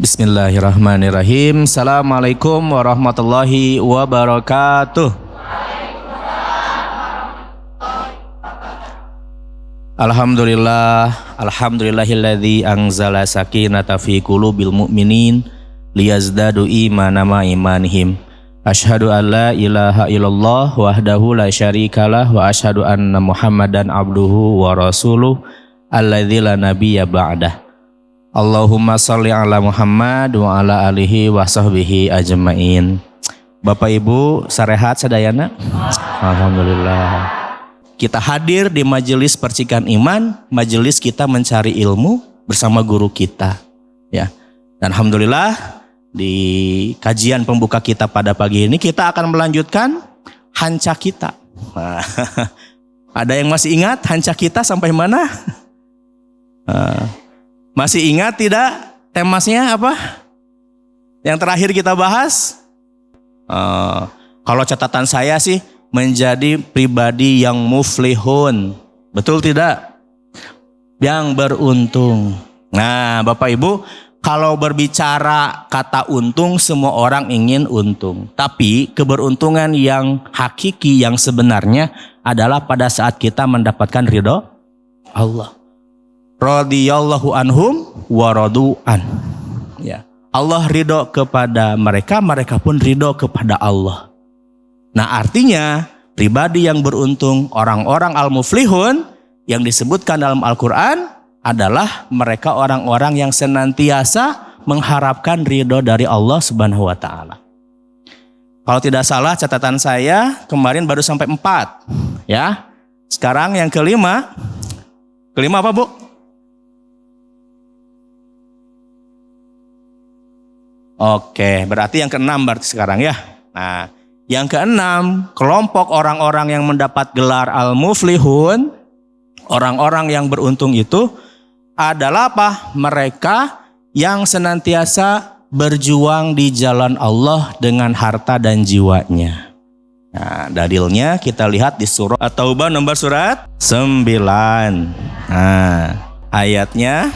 Bismillahirrahmanirrahim. Assalamualaikum warahmatullahi wabarakatuh. Alhamdulillahilladzi anzala sakinata fi qulubil mu'minin liyazdadu imana ma imanihim. Asyhadu an la ilaha illallah wahdahu la syarikalah wa asyhadu anna Muhammadan abduhu wa rasuluh alladzi la nabiyya ba'dah. Allahumma sholli ala Muhammad wa ala alihi wa sahbihi ajmain. Bapak Ibu sarehat sadayana? Alhamdulillah. Kita hadir di majelis percikan iman, majelis kita mencari ilmu bersama guru kita, ya. Dan alhamdulillah di kajian pembuka kita pada pagi ini kita akan melanjutkan hanca kita. Nah, ada yang masih ingat hanca kita sampai mana? Masih ingat tidak temasnya apa? Yang terakhir kita bahas? Kalau catatan saya sih menjadi pribadi yang muflihun. Betul tidak? Yang beruntung. Nah Bapak Ibu, kalau berbicara kata untung, semua orang ingin untung. Tapi keberuntungan yang hakiki, yang sebenarnya adalah pada saat kita mendapatkan ridho Allah. Radhiyallahu anhum wa radu'an. Ya. Allah ridho kepada mereka, mereka pun ridho kepada Allah. Nah artinya pribadi yang beruntung, orang-orang al-muflihun yang disebutkan dalam Al-Quran adalah mereka orang-orang yang senantiasa mengharapkan ridho dari Allah Subhanahu wa Ta'ala. Kalau tidak salah catatan saya kemarin baru sampai 4, ya. Sekarang yang kelima apa Bu? Oke, berarti yang keenam berarti sekarang ya. Nah, yang keenam, kelompok orang-orang yang mendapat gelar al-muflihun, orang-orang yang beruntung itu adalah apa? Mereka yang senantiasa berjuang di jalan Allah dengan harta dan jiwanya. Nah, dalilnya kita lihat di surah At-Taubah nomor surat 9. Nah, ayatnya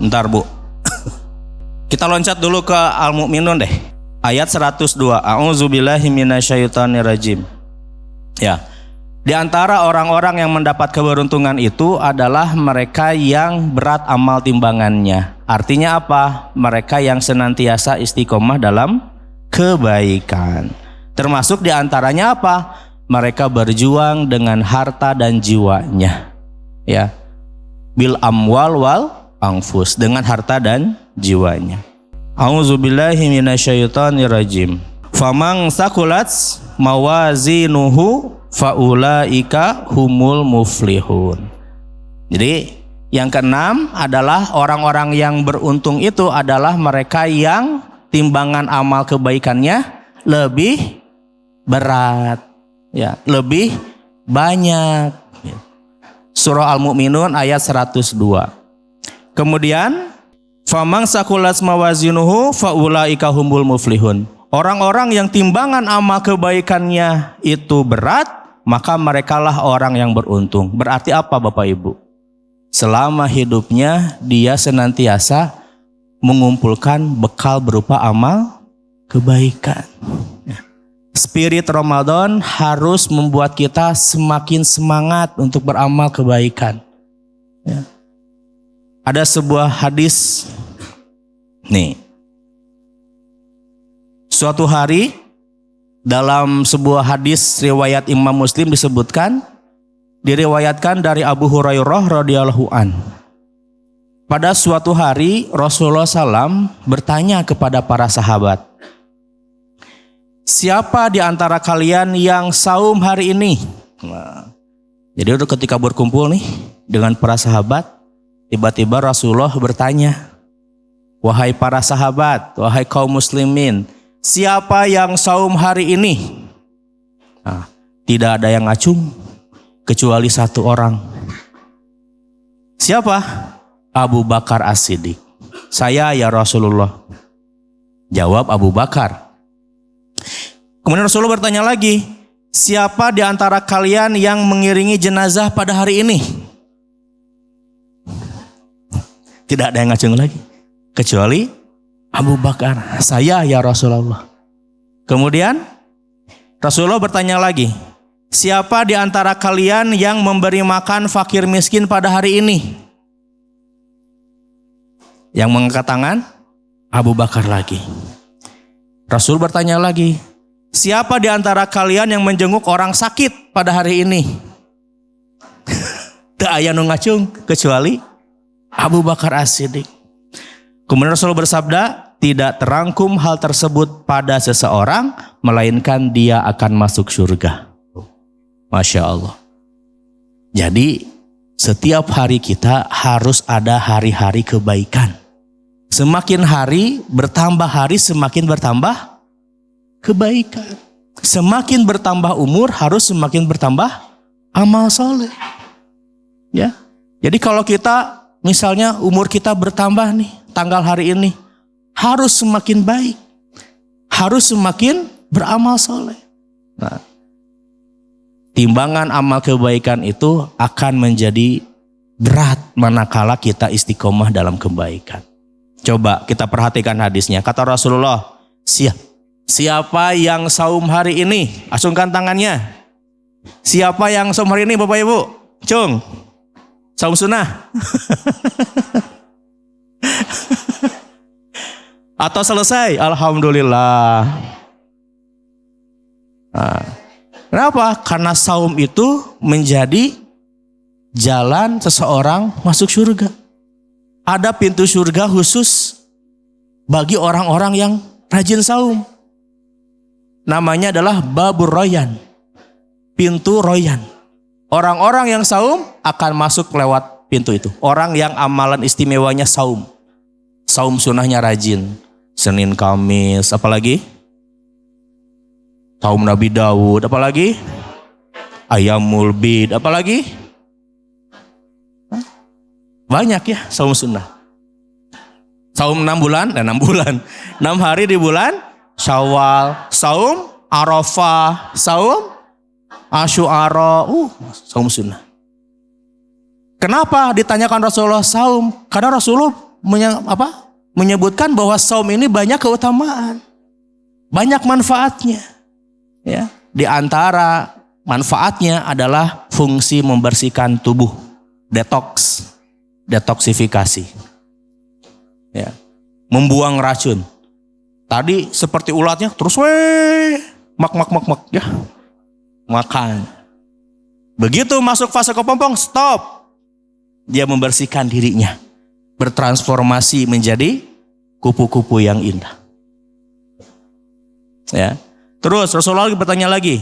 bentar Bu. Kita loncat dulu ke Al-Mu'minun deh. Ayat 102. A'udzubillahi minasyaitonirrajim. Ya. Di antara orang-orang yang mendapat keberuntungan itu adalah mereka yang berat amal timbangannya. Artinya apa? Mereka yang senantiasa istiqomah dalam kebaikan. Termasuk di antaranya apa? Mereka berjuang dengan harta dan jiwanya. Ya. Bil amwal wal anfus, dengan harta dan jiwanya. A'udzubillahi minasyaitonirrajim. Famang sakulat mawazinuhu faulaika humul muflihun. Jadi yang keenam adalah orang-orang yang beruntung itu adalah mereka yang timbangan amal kebaikannya lebih berat, ya, lebih banyak. Surah Al-Mu'minun ayat 102. Kemudian famang sakulat mawazinuhu faulaika humul muflihun. Orang-orang yang timbangan amal kebaikannya itu berat, maka merekalah orang yang beruntung. Berarti apa Bapak Ibu? Selama hidupnya dia senantiasa mengumpulkan bekal berupa amal kebaikan. Spirit Ramadan harus membuat kita semakin semangat untuk beramal kebaikan. Ya. Ada sebuah hadis nih. Suatu hari dalam sebuah hadis riwayat Imam Muslim diriwayatkan dari Abu Hurairah radhiyallahu an. Pada suatu hari Rasulullah SAW bertanya kepada para sahabat, siapa di antara kalian yang saum hari ini? Nah, jadi udah ketika berkumpul nih dengan para sahabat, tiba-tiba Rasulullah bertanya, wahai para sahabat, wahai kaum muslimin, siapa yang saum hari ini? Nah, tidak ada yang ngacung kecuali satu orang. Siapa? Abu Bakar As-Siddiq. Saya ya Rasulullah. Jawab Abu Bakar. Kemudian Rasulullah bertanya lagi, siapa di antara kalian yang mengiringi jenazah pada hari ini? Tidak ada yang ngacung lagi. kecuali Abu Bakar. Saya ya Rasulullah. Kemudian Rasulullah bertanya lagi, siapa di antara kalian yang memberi makan fakir miskin pada hari ini? Yang mengangkat tangan Abu Bakar lagi. Rasul bertanya lagi, siapa di antara kalian yang menjenguk orang sakit pada hari ini? Teu aya nu ngacung kecuali Abu Bakar As-Siddiq. Kemudian Rasul bersabda, tidak terangkum hal tersebut pada seseorang, melainkan dia akan masuk surga. Masya Allah. Jadi setiap hari kita harus ada hari-hari kebaikan. Semakin hari bertambah hari, semakin bertambah kebaikan. Semakin bertambah umur, harus semakin bertambah amal soleh. Ya. Jadi kalau kita misalnya umur kita bertambah nih, tanggal hari ini, harus semakin baik. Harus semakin beramal soleh. Nah, timbangan amal kebaikan itu akan menjadi berat manakala kita istiqomah dalam kebaikan. Coba kita perhatikan hadisnya. Kata Rasulullah, siapa yang saum hari ini? Acungkan tangannya. Siapa yang saum hari ini Bapak Ibu? Cung. Saum sunnah. Atau selesai? Alhamdulillah. Nah, kenapa? Karena saum itu menjadi jalan seseorang masuk surga. Ada pintu surga khusus bagi orang-orang yang rajin saum. Namanya adalah Babur Royan. Pintu Royan. Orang-orang yang saum akan masuk lewat pintu itu. Orang yang amalan istimewanya saum. Saum sunnahnya rajin. Senin, Kamis, apalagi? Saum Nabi Daud, apalagi? Ayamul Bid, apalagi? Banyak ya saum sunnah. Saum 6 bulan, 6 bulan. 6 hari di bulan Syawal. Saum Arafah, saum Asyura, saum sunnah. Kenapa ditanyakan Rasulullah saum? Karena Rasulullah menyebutkan bahwa saum ini banyak keutamaan. Banyak manfaatnya. Ya, di antara manfaatnya adalah fungsi membersihkan tubuh. Detoksifikasi. Ya. Membuang racun. Tadi seperti ulatnya terus mak ya. Makan. Begitu masuk fase kepompong, stop. Dia membersihkan dirinya. Bertransformasi menjadi kupu-kupu yang indah. Ya. Terus Rasulullah bertanya lagi,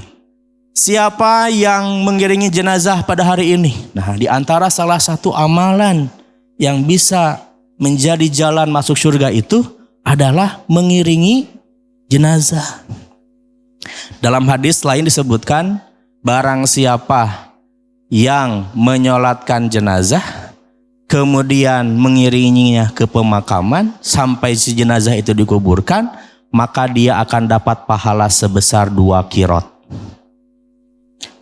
siapa yang mengiringi jenazah pada hari ini? Nah, di antara salah satu amalan yang bisa menjadi jalan masuk surga itu adalah mengiringi jenazah. Dalam hadis lain disebutkan, barang siapa yang menyolatkan jenazah, kemudian mengiringinya ke pemakaman sampai si jenazah itu dikuburkan, maka dia akan dapat pahala sebesar 2 qirot.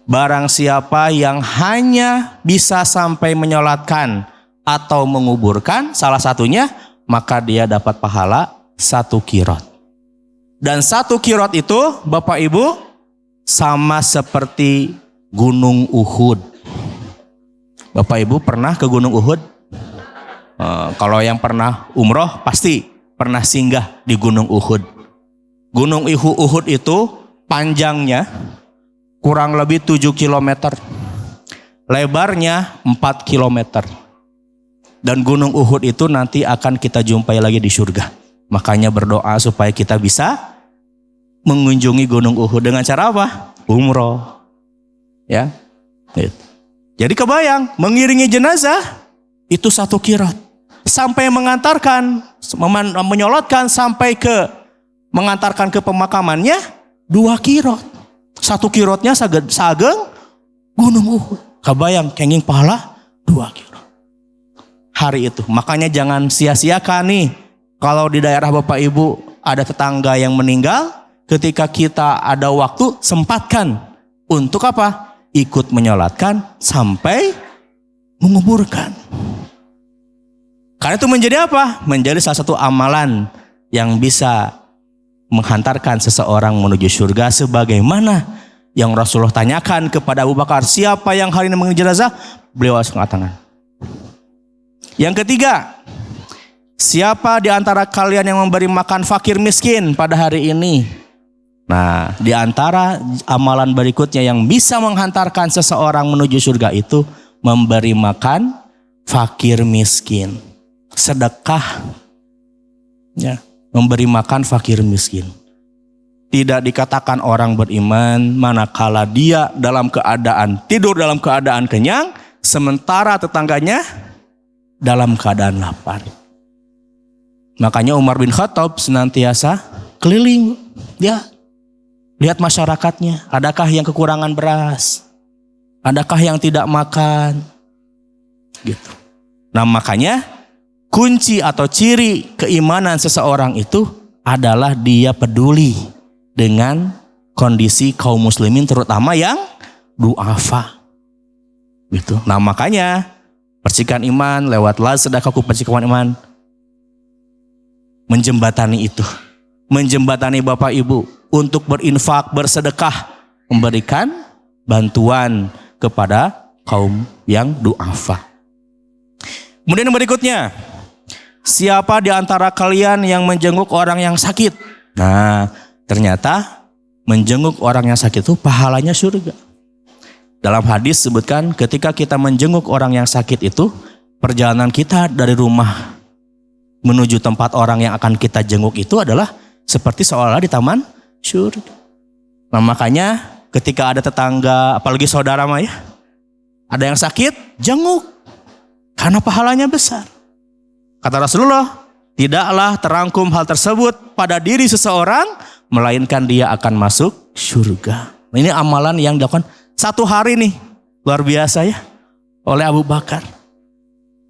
Barang siapa yang hanya bisa sampai menyolatkan atau menguburkan salah satunya, maka dia dapat pahala 1 qirot. Dan 1 qirot itu Bapak Ibu sama seperti Gunung Uhud. Bapak Ibu pernah ke Gunung Uhud? Kalau yang pernah umroh pasti pernah singgah di Gunung Uhud. Gunung Uhud itu panjangnya kurang lebih 7 km. Lebarnya 4 km. Dan Gunung Uhud itu nanti akan kita jumpai lagi di surga. Makanya berdoa supaya kita bisa mengunjungi Gunung Uhud dengan cara apa? Umroh. Ya. Jadi kebayang, mengiringi jenazah itu 1 qirot. Sampai mengantarkan, menyolotkan sampai ke mengantarkan ke pemakamannya 2 qirot. 1 qirotnya sageng Gunung Uhud. Kebayang kenging pahala 2 qirot. Hari itu. Makanya jangan sia-siakan nih. Kalau di daerah Bapak Ibu ada tetangga yang meninggal, ketika kita ada waktu, sempatkan. Untuk apa? Ikut menyolatkan sampai menguburkan. Karena itu menjadi apa? Menjadi salah satu amalan yang bisa menghantarkan seseorang menuju surga, sebagaimana yang Rasulullah tanyakan kepada Abu Bakar, siapa yang hari ini mengambil jenazah? Beliau langsung angkat tangan. Yang ketiga, siapa di antara kalian yang memberi makan fakir miskin pada hari ini? Nah, di antara amalan berikutnya yang bisa menghantarkan seseorang menuju surga itu memberi makan fakir miskin. Sedekah, ya, memberi makan fakir miskin. Tidak dikatakan orang beriman manakala dia dalam keadaan tidur dalam keadaan kenyang, sementara tetangganya dalam keadaan lapar. Makanya Umar bin Khattab senantiasa keliling, dia lihat masyarakatnya, adakah yang kekurangan beras, adakah yang tidak makan, gitu. Nah, makanya kunci atau ciri keimanan seseorang itu adalah dia peduli dengan kondisi kaum muslimin, terutama yang du'afa, gitu. Nah, makanya percikan iman lewat sedekah percikan iman menjembatani itu, menjembatani Bapak Ibu untuk berinfak, bersedekah, memberikan bantuan kepada kaum yang du'afa. Kemudian yang berikutnya, siapa di antara kalian yang menjenguk orang yang sakit? Nah, ternyata menjenguk orang yang sakit itu pahalanya surga. Dalam hadis sebutkan ketika kita menjenguk orang yang sakit itu, perjalanan kita dari rumah menuju tempat orang yang akan kita jenguk itu adalah seperti seolah-olah di taman surga. Nah, makanya ketika ada tetangga, apalagi saudara mah ya, ada yang sakit, jenguk. Karena pahalanya besar. Kata Rasulullah, tidaklah terangkum hal tersebut pada diri seseorang, melainkan dia akan masuk surga. Ini amalan yang dilakukan satu hari nih, luar biasa ya, oleh Abu Bakar.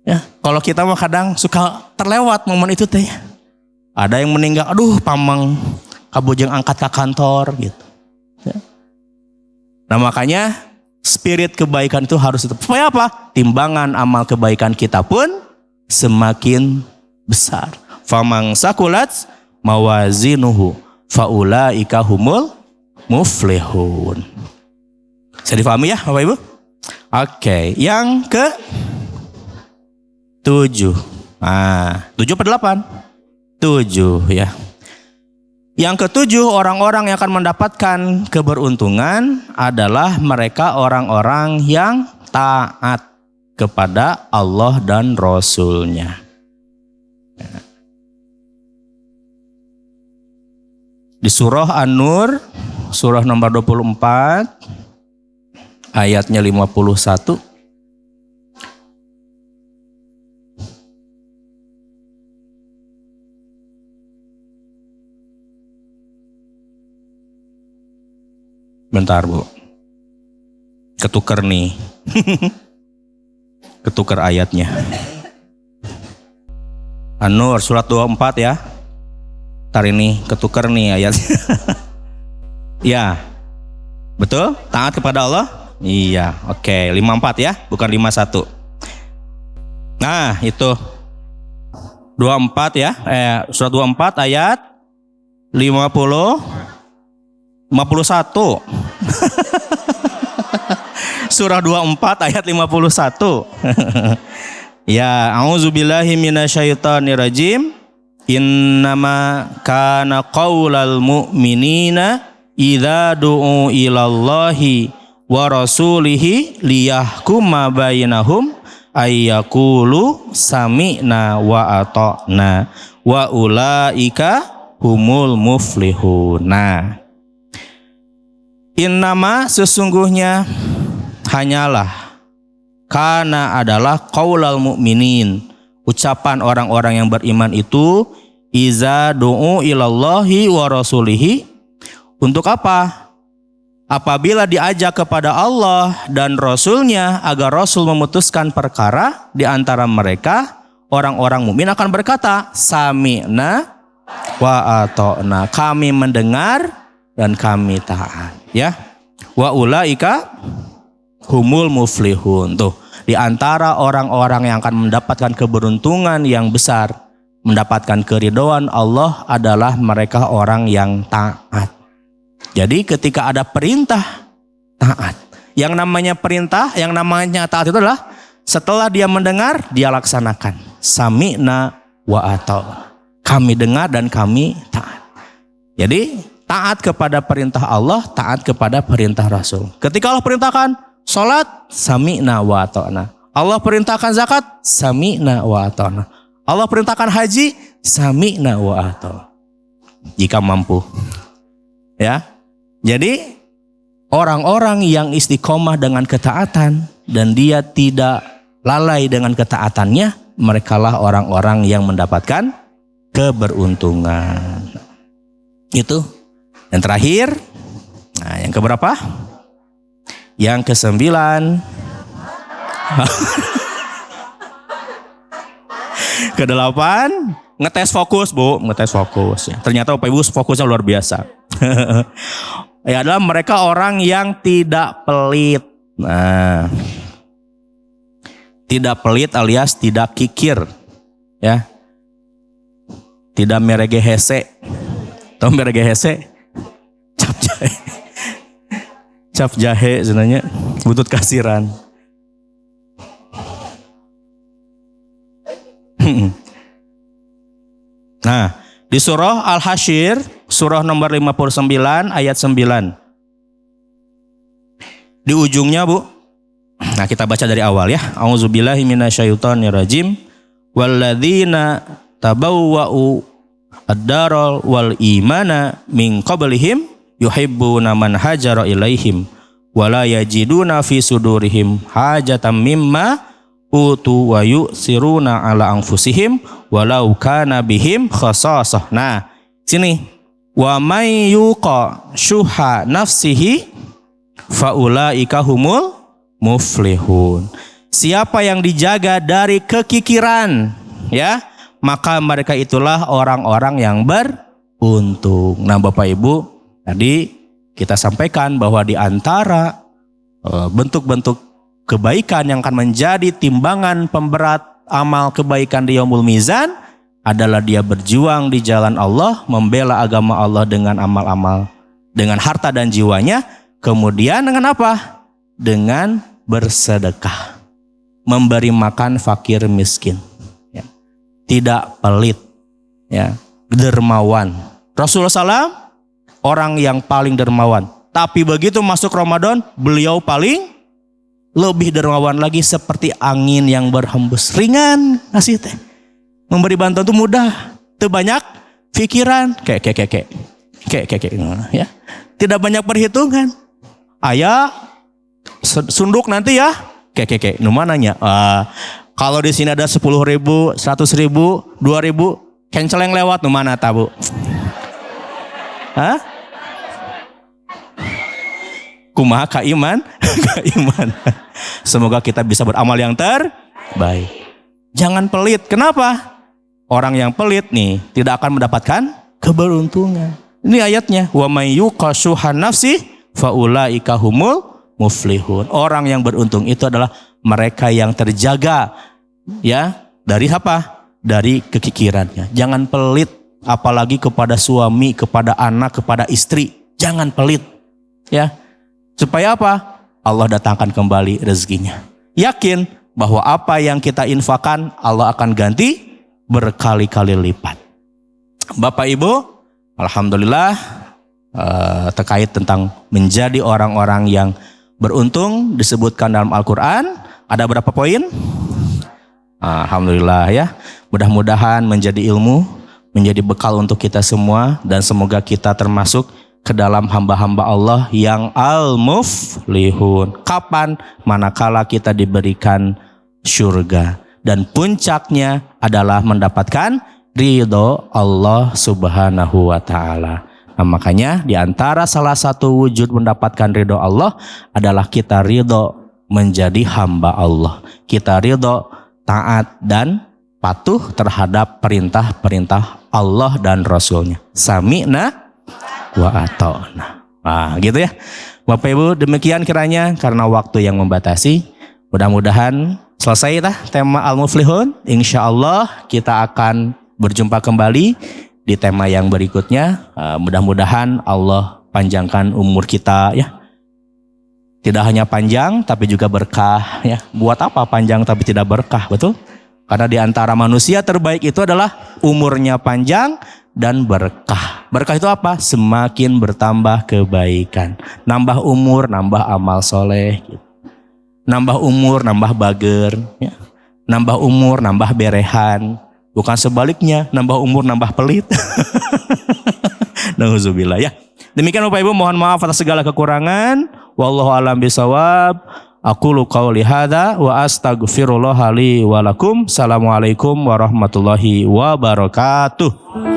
Ya, kalau kita mah kadang suka terlewat momen itu teh. Ada yang meninggal, aduh pamang kabujeng angkat ke kantor gitu. Ya. Nah, makanya spirit kebaikan itu harus tetap. Supaya apa? Timbangan amal kebaikan kita pun semakin besar. Famang sakulat mawazinuhu faulaika humul muflihun. Bisa difahami ya Bapak Ibu? Oke, yang ke 7. Nah, 7 atau 8? 7 ya. Yang ketujuh, orang-orang yang akan mendapatkan keberuntungan adalah mereka orang-orang yang taat kepada Allah dan Rasul-Nya. Di surah An-Nur, surah nomor 24, ayatnya 51. Bentar Bu, ketuker nih. Ketuker ayatnya. An-Nur surat 24 ya. Ntar ini ketuker nih ayatnya. Ya, betul? Taat kepada Allah? Iya, oke. 54 ya, bukan 51. Nah itu 24 ya, surat 24 ayat 51. Surah 24 ayat 51. Ya, a'udzubillahi minasyaitonirrajim. Innama kana qaulal mu'minina idza du'u ilallahi wa rasulihi liyahkuma bainahum ayyaqulu sami'na wa ata'na wa ulaika humul muflihun. Nah, innama sesungguhnya hanyalah, kana adalah qaulal mu'minin, ucapan orang-orang yang beriman itu, iza du'u ilallahi wa rasulihi, untuk apa? Apabila diajak kepada Allah dan Rasul-Nya agar Rasul memutuskan perkara di antara mereka, orang-orang mukmin akan berkata, sami'na wa ata'na, kami mendengar dan kami taat, ya. Wa ulaika humul muflihun. Tuh. Di antara orang-orang yang akan mendapatkan keberuntungan yang besar, mendapatkan keridhaan Allah adalah mereka orang yang taat. Jadi ketika ada perintah, taat. Yang namanya perintah, yang namanya taat itu adalah setelah dia mendengar, dia laksanakan. Sami'na wa ata'na. Kami dengar dan kami taat. Jadi taat kepada perintah Allah, taat kepada perintah Rasul. Ketika Allah perintahkan salat, sami'na wa ata'na. Allah perintahkan zakat, sami'na wa ata'na. Allah perintahkan haji, sami'na wa ata'na. Jika mampu. Ya. Jadi orang-orang yang istiqomah dengan ketaatan dan dia tidak lalai dengan ketaatannya, merekalah orang-orang yang mendapatkan keberuntungan. Itu. Yang terakhir, nah yang keberapa? Yang ke-9. Ke-8, ngetes fokus, Bu, ngetes fokus. Ternyata Bapak Ibu fokusnya luar biasa. Ya adalah mereka orang yang tidak pelit. Nah, tidak pelit alias tidak kikir, ya. Tidak merege hese. Tahu merege hese? Cap jahe. Cap jahe sebenarnya butut kasiran. Nah, di surah Al-Hasyr, surah nomor 59 ayat 9. Di ujungnya, Bu. Nah, kita baca dari awal ya. A'udzubillahi minasyaitonirrajim. Walladzina tabawwa'u ad-daral wal imana min qablihim yuhibbuna man hajara ilaihim wala yajiduna fi sudurihim hajatan mimma utu wa yusiruna ala anfusihim walau kana bihim khasasah. Nah, sini wa may yuqa syuha nafsihi faulaika humul muflihun. Siapa yang dijaga dari kekikiran, ya, maka mereka itulah orang-orang yang beruntung. Nah, Bapak Ibu, tadi kita sampaikan bahwa di antara bentuk-bentuk kebaikan yang akan menjadi timbangan pemberat amal kebaikan di Yaumul Mizan adalah dia berjuang di jalan Allah, membela agama Allah dengan amal-amal, dengan harta dan jiwanya. Kemudian dengan apa? Dengan bersedekah, memberi makan fakir miskin, ya. Tidak pelit, ya, dermawan. Rasulullah SAW orang yang paling dermawan. Tapi begitu masuk Ramadan, beliau paling lebih dermawan lagi, seperti angin yang berhembus, ringan ngasih teh. Memberi bantuan itu mudah, itu banyak pikiran, kayak, ya. Tidak banyak perhitungan. Ayah sunduk nanti ya, kayak. Numa nanya, kalau di sini ada 10.000, 100.000, 2.000, kenceleng lewat, nu mana tabu? Hah? Kumaha ka iman? Ka iman. Semoga kita bisa beramal yang terbaik. Jangan pelit. Kenapa? Orang yang pelit nih tidak akan mendapatkan keberuntungan. Ini ayatnya. Wa may yuqashuhan nafsi faulaika humul muflihun. Orang yang beruntung itu adalah mereka yang terjaga, ya, dari apa? Dari kekikirannya. Jangan pelit, apalagi kepada suami, kepada anak, kepada istri. Jangan pelit, ya. Supaya apa? Allah datangkan kembali rezekinya. Yakin bahwa apa yang kita infakkan Allah akan ganti berkali-kali lipat. Bapak Ibu, alhamdulillah, terkait tentang menjadi orang-orang yang beruntung disebutkan dalam Al-Quran. Ada berapa poin? Alhamdulillah, ya. Mudah-mudahan menjadi ilmu, menjadi bekal untuk kita semua, dan semoga kita termasuk ke dalam hamba-hamba Allah yang al-muflihun. Kapan? Manakala kita diberikan surga, dan puncaknya adalah mendapatkan ridho Allah Subhanahu wa ta'ala. Nah, makanya di antara salah satu wujud mendapatkan ridho Allah adalah kita ridho menjadi hamba Allah. Kita ridho taat dan patuh terhadap perintah-perintah Allah dan Rasulnya. Sami'na wa ata'na. Nah, gitu ya. Bapak Ibu, demikian kiranya karena waktu yang membatasi. Mudah-mudahan selesai tema Al-Muflihun. Insya Allah kita akan berjumpa kembali di tema yang berikutnya. Mudah-mudahan Allah panjangkan umur kita ya. Tidak hanya panjang tapi juga berkah ya. Buat apa panjang tapi tidak berkah, betul? Karena di antara manusia terbaik itu adalah umurnya panjang dan berkah. Berkah itu apa? Semakin bertambah kebaikan. Nambah umur, nambah amal soleh. Gitu. Nambah umur, nambah bager. Ya. Nambah umur, nambah berehan. Bukan sebaliknya, nambah umur, nambah pelit. Nauzubillah ya. Demikian Bapak Ibu, mohon maaf atas segala kekurangan. Wallahu a'lam bishawab. Aqulu qauli hadza wa astaghfirullah li wa lakum. Assalamualaikum warahmatullahi wabarakatuh.